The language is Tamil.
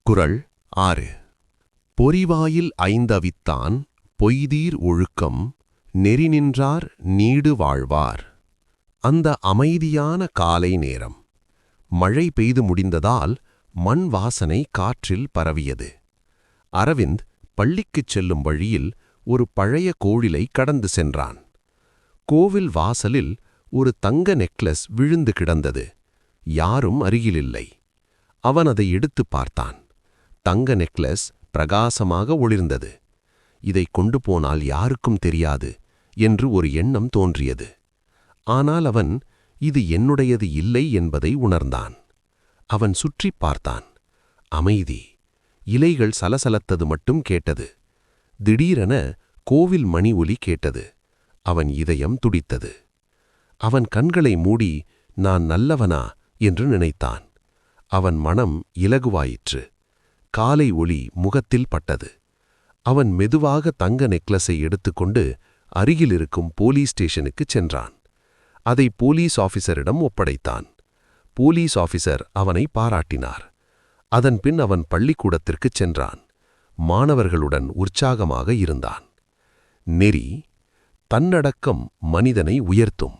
குறள் 6. பொறிவாயில் ஐந்தவித்தான் பொய்தீர் ஒழுக்கம் நெறிநின்றார் நீடு வாழ்வார். அந்த அமைதியான காலை நேரம். மழை பெய்து முடிந்ததால் மண் வாசனை காற்றில் பரவியது. அரவிந்த் பள்ளிக்குச் செல்லும் வழியில் ஒரு பழைய கோவிலை கடந்து சென்றான். கோவில் வாசலில் ஒரு தங்க நெக்லஸ் விழுந்து கிடந்தது. யாரும் அருகிலில்லை. அவன் அதை எடுத்துப் பார்த்தான். தங்க நெக்லஸ் பிரகாசமாக ஒளிர்ந்தது. இதை கொண்டு போனால் யாருக்கும் தெரியாது என்று ஒரு எண்ணம் தோன்றியது. ஆனால் அவன் இது என்னுடையது இல்லை என்பதை உணர்ந்தான். அவன் சுற்றிப் பார்த்தான். அமைதி. இலைகள் சலசலத்தது மட்டும் கேட்டது. திடீரென கோவில் மணி ஒலி கேட்டது. அவன் இதயம் துடித்தது. அவன் கண்களை மூடி நான் நல்லவனா என்று நினைத்தான். அவன் மனம் இலகுவாயிற்று. காலை ஒளி முகத்தில் பட்டது. அவன் மெதுவாக தங்க நெக்லஸை எடுத்துக்கொண்டு அருகிலிருக்கும் போலீஸ் ஸ்டேஷனுக்குச் சென்றான். அதை போலீஸ் ஆபீசரிடம் ஒப்படைத்தான். போலீஸ் ஆபீசர் அவனை பாராட்டினார். அதன்பின் அவன் பள்ளிக்கூடத்திற்குச் சென்றான். மாணவர்களுடன் உற்சாகமாக இருந்தான். நெறி, தன்னடக்கம் மனிதனை உயர்த்தும்.